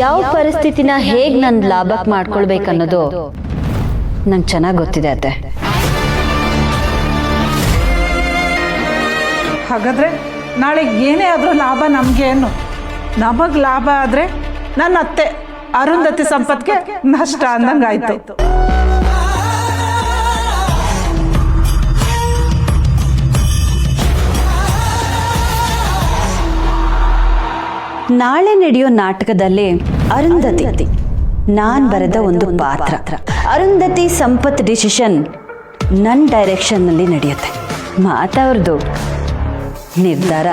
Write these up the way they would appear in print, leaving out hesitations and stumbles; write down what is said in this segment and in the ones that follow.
ಯಾವ ಪರಿಸ್ಥಿತಿನ ಹೇಗೆ ನಾನು ಲಾಭಕ್ಕೆ ಮಾಡ್ಕೊಳ್ಬೇಕನ್ನೋದು ನಂಗೆ ಚೆನ್ನಾಗಿ ಗೊತ್ತಿದೆ ಅತ್ತೆ. ಹಾಗಾದರೆ ನಾಳೆ ಏನೇ ಆದರೂ ಲಾಭ ನಮಗೆ ಏನು? ನಮಗೆ ಲಾಭ ಆದರೆ ನನ್ನ ಅತ್ತೆ ಅರುಂಧತಿ ಸಂಪತ್ಗೆ ನಷ್ಟ ಅಂದಂಗೆ ಆಯಿತು. ನಾಳೆ ನಡೆಯೋ ನಾಟಕದಲ್ಲಿ ಅರುಂಧತಿ ನಾನು ಬರೆದ ಒಂದು ಪಾತ್ರ. ಅರುಂಧತಿ ಸಂಪತ್ ಡಿಸಿಷನ್ ನನ್ನ ಡೈರೆಕ್ಷನ್ನಲ್ಲಿ ನಡೆಯುತ್ತೆ. ಮಾತವ್ರದ್ದು, ನಿರ್ಧಾರ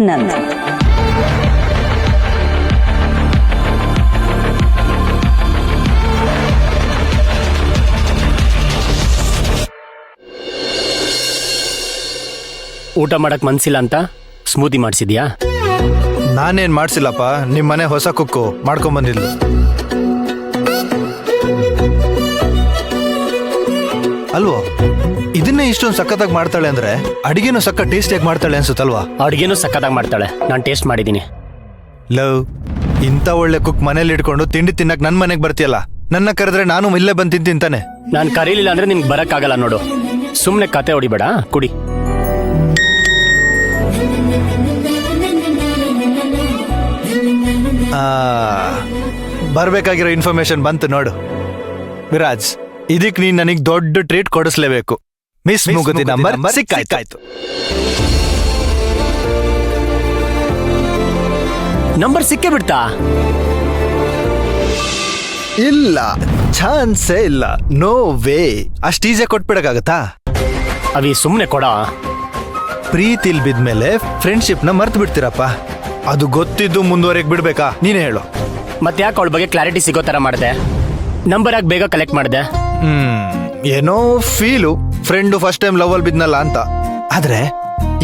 ನಂದು. ಊಟ ಮಾಡಕ್ ಮನ್ಸಿಲ್ಲ ಅಂತ ಸ್ಮೂತಿ ಮಾಡಿಸಿದ್ಯಾ? ನಾನೇನ್ ಮಾಡ್ಸಿಲ್ಲಪ್ಪ, ನಿಮ್ ಮನೆ ಹೊಸ ಕುಕ್ಕು ಮಾಡ್ಕೊಂಬಂದಿದ್ಲು. ಅಲ್ವೋ, ಇದನ್ನೇ ಇಷ್ಟೊಂದು ಸಖತ್ತಾಗಿ ಮಾಡ್ತಾಳೆ ಅಂದ್ರೆ ಅಡಿಗೆನೂ ಸಕ್ಕ ಟೇಸ್ಟಿಯಾಗಿ ಮಾಡ್ತಾಳೆ ಅನ್ಸುತ್ತಲ್ವಾ? ಅಡುಗೆನೂ ಸಕ್ಕತ್ತಾಗಿ ಮಾಡ್ತಾಳೆ, ನಾನು ಟೇಸ್ಟ್ ಮಾಡಿದ್ದೀನಿ. ಲವ್, ಇಂಥ ಒಳ್ಳೆ ಕುಕ್ ಮನೇಲಿ ಇಟ್ಕೊಂಡು ತಿಂಡಿ ತಿನ್ನಕ್ ನನ್ ಮನೆಗೆ ಬರ್ತೀಯಲ್ಲ, ನನ್ನ ಕರೆದ್ರೆ ನಾನು ಇಲ್ಲೇ ಬಂದು ತಿಂತಾನೆ. ನಾನು ಕರೀಲಿಲ್ಲ ಅಂದ್ರೆ ನಿನ್ಗೆ ಬರಕ್ಕಾಗಲ್ಲ ನೋಡು. ಸುಮ್ಮನೆ ಕತೆ ಹೊಡಿಬೇಡ, ಕುಡಿ. ಬರ್ಬೇಕಾಗಿರೋ ಇನ್ಫಾರ್ಮೇಶನ್ ಬಂತು ನೋಡು. ವಿರಾಜ್, ಇದಕ್ ನೀನ್ ನನಗ್ ದೊಡ್ಡ ಟ್ರೀಟ್ ಕೊಡಿಸ್ಲೇಬೇಕು. ಮಿಸ್ ಮುಗುದಿ ನಂಬರ್ ಸಿಕ್ಕಾಯ್ತು. ನಂಬರ್ ಸಿಕ್ಕೇ ಬಿಡ್ತಾ? ಇಲ್ಲ, ಚಾನ್ಸೇ ಇಲ್ಲ. No way. ಅಷ್ಟು ಈಸಿಯಾಗಿ ಕೊಟ್ಬಿಡಕ್ಕಾಗತ್ತಾ? ಅವಿ ಸುಮ್ಮನೆ ಕೊಡ. ಪ್ರೀತಿಲ್ ಬಿದ್ಮೇಲೆ ಫ್ರೆಂಡ್ಶಿಪ್ ನ ಮರ್ತು ಬಿಡ್ತೀರಪ್ಪ. ಅದು ಗೊತ್ತಿದ್ದು ಮುಂದುವರೆಗೆ ಬಿಡ್ಬೇಕಾ? ನೀನೇ ಹೇಳು. ಮತ್ತೆ ಯಾಕೆ ಅವಳ ಬಗ್ಗೆ ಕ್ಲಾರಿಟಿ ಸಿಗೋ ತರ ಮಾಡಿದೆ? ನಂಬರ್ ಯಾಕೆ ಬೇಗ ಕಲೆಕ್ಟ್ ಮಾಡಿದೆ? ಏನೋ feel, friend first time love ಅಲ್ಲಿ ಬಿದ್ನಲ್ಲ ಅಂತ. ಆದ್ರೆ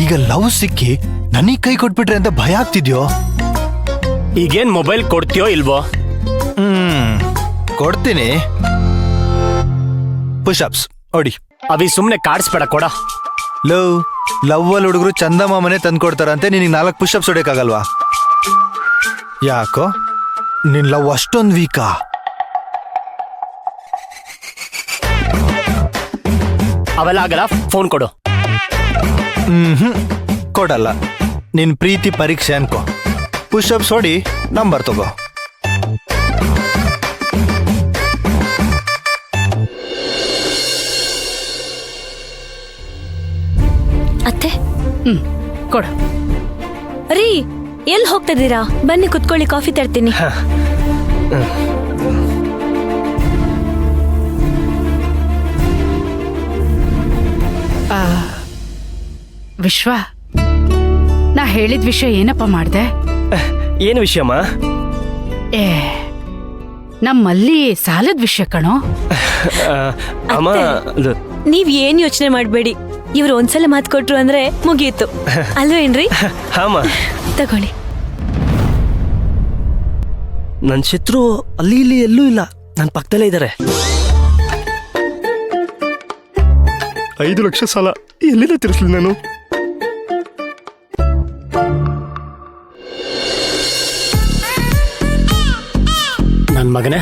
ಈಗ ಲವ್ ಸಿಕ್ಕಿ ನನಗ್ ಕೈ ಕೊಟ್ಬಿಟ್ರೆ ಅಂತ ಭಯ ಆಗ್ತಿದ್ಯೋ? ಈಗೇನ್ ಮೊಬೈಲ್ ಕೊಡ್ತೀಯೋ ಇಲ್ವೋ? ಕೊಡ್ತೀನಿ. ಪುಷಪ್ಸ್ ಹೊಡಿ. ಅವಿ ಸುಮ್ಮನೆ ಕಾಡಿಸ್ಬೇಡ, ಕೊಡ. ಲವ್ ಅಲ್ಲಿ ಹುಡುಗರು ಚಂದಮಾಮನೆ ತಂದು ಕೊಡ್ತಾರಂತೆ, ನಿನಗೆ 4 ಪುಷಪ್ಸ್ ಹೊಡೆಯಕ್ಕಾಗಲ್ವಾ? ಯಾಕೋ ನಿನ್ ಲವ್ ಅಷ್ಟೊಂದು ವೀಕಾ? ಅವೆಲ್ಲ ಆಗಲ್ಲ, ಫೋನ್ ಕೊಡು. ಕೊಡಲ್ಲ. ನಿನ್ ಪ್ರೀತಿ ಪರೀಕ್ಷೆ ಅನ್ಕೋ. ಪುಷಪ್ಸ್ ಹೊಡಿ, ನಂಬರ್ ತಗೋ. ಅತ್ತೆ, ಕೊಡು. ರೀ, ಎಲ್ಲಿ ಹೋಗ್ತಿದ್ದೀರಾ? ಬನ್ನಿ ಕುತ್ಕೊಳ್ಳಿ, ಕಾಫಿ ತರ್ತೀನಿ. ವಿಶ್ವ, ನಾ ಹೇಳಿದ ವಿಷಯ ಏನಪ್ಪ ಮಾಡ್ದೆ? ಏನು ವಿಷಯಮ್ಮ? ನಮ್ಮಲ್ಲಿ ಸಾಲದ ವಿಷಯ ಕಣೋ. ನೀವ್ ಏನ್ ಯೋಚನೆ ಮಾಡ್ಬೇಡಿ. ಇವ್ರು ಒಂದ್ಸಲ ಮಾತು ಕೊಟ್ರು ಅಂದ್ರೆ ಮುಗಿಯಿತು ಅಲ್ವೇನ್ರಿ? ತಗೊಳ್ಳಿ. ನನ್ನ ಶತ್ರು ಅಲ್ಲಿ ಇಲ್ಲಿ ಎಲ್ಲೂ ಇಲ್ಲ, ನನ್ನ ಪಕ್ಕದಲ್ಲೇ ಇದ್ದಾರೆ. 5 ಲಕ್ಷ ಸಾಲ ಎಲ್ಲಿಂದ ತೀರಿಸ್ಲಿ ನಾನು? ನನ್ನ ಮಗನೇ,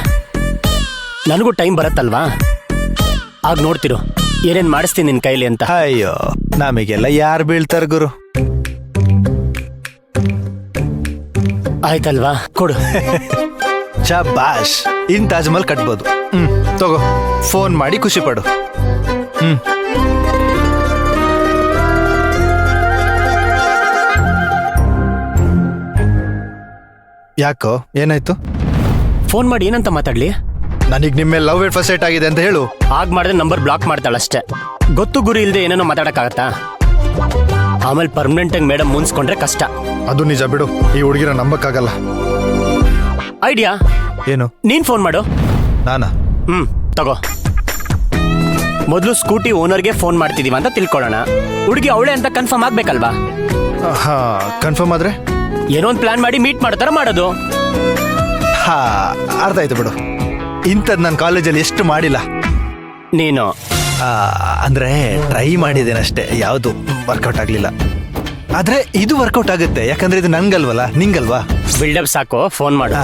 ನನಗೂ ಟೈಮ್ ಬರತ್ತಲ್ವಾ? ಆಗ ನೋಡ್ತಿರು ಏನೇನ್ ಮಾಡಿಸ್ತೀನಿ ನಿನ್ ಕೈಲಿ ಅಂತ. ಅಯ್ಯೋ, ನಮಗೆಲ್ಲ ಯಾರು ಬೀಳ್ತಾರ ಗುರು. ಆಯ್ತಲ್ವಾ, ಕೊಡು. ಶಾಬಾಷ್, ಇನ್ ತಾಜ್ ಮಹಲ್ ಕಟ್ಬೋದು. ತಗೋ, ಫೋನ್ ಮಾಡಿ ಖುಷಿ ಪಡು. ಯಾಕೋ, ಏನಾಯ್ತು? ಫೋನ್ ಮಾಡಿ ಏನಂತ ಮಾತಾಡ್ಲಿ? ನನಗ್ ನಿಮ್ಮ ಲವ್ ಎಟ್ ಫಸ್ಟ್ ಸೈಟ್ ಆಗಿದೆ ಅಂತ ಹೇಳು. ಆಗ ಮಾಡಿದ್ರೆ ನಂಬರ್ ಬ್ಲಾಕ್ ಮಾಡ್ತಾಳಷ್ಟೇ. ಗೊತ್ತು ಗುರಿ ಇಲ್ದೆ ಏನೇನೋ ಮಾತಾಡಕ್ಕಾಗತ್ತಾ? ಆಮೇಲೆ ಪರ್ಮನೆಂಟ್ ಆಗಿ ಮೇಡಮ್ ಮುನ್ಸ್ಕೊಂಡ್ರೆ ಕಷ್ಟ. ಅದು ನಿಜ ಬಿಡು, ಈ ಹುಡುಗಿರ ನಂಬಕ್ಕಾಗಲ್ಲ. ಐಡಿಯಾ ಏನು? ನೀನ್ ಫೋನ್ ಮಾಡು. ನಾನಾ? ತಗೋ. ಮೊದಲು ಸ್ಕೂಟಿ ಓನರ್ಗೆ ಫೋನ್ ಮಾಡ್ತಿದೀವ ಅಂತ ತಿಳ್ಕೊಳ್ಳೋಣ. ಹುಡುಗಿ ಅವಳೆ ಅಂತ ಕನ್ಫರ್ಮ್ ಆಗ್ಬೇಕಲ್ವಾ? ಹಾ, ಕನ್ಫರ್ಮ್ ಆದ್ರೆ ಏನೋ ಒಂದು ಪ್ಲಾನ್ ಮಾಡಿ ಮೀಟ್ ಮಾಡ್ತಾರ ಮಾಡೋದು. ಹಾ, ಅರ್ಥ ಆಯ್ತು ಬಿಡು. ಇಂಥದ್ದು ನಾನು ಕಾಲೇಜಲ್ಲಿ ಎಷ್ಟು ಮಾಡಿಲ್ಲ. ನೀನು ಅಂದ್ರೆ ಟ್ರೈ ಮಾಡಿದ್ದೇನೆ ಅಷ್ಟೇ, ಯಾವುದು ವರ್ಕೌಟ್ ಆಗ್ಲಿಲ್ಲ. ಆದ್ರೆ ಇದು ವರ್ಕೌಟ್ ಆಗುತ್ತೆ, ಯಾಕಂದ್ರೆ ಇದು ನಂಗಲ್ವಲ್ಲ, ನಿಂಗಲ್ವಾ? ಬಿಲ್ಡಪ್ ಸಾಕು, ಫೋನ್ ಮಾಡು.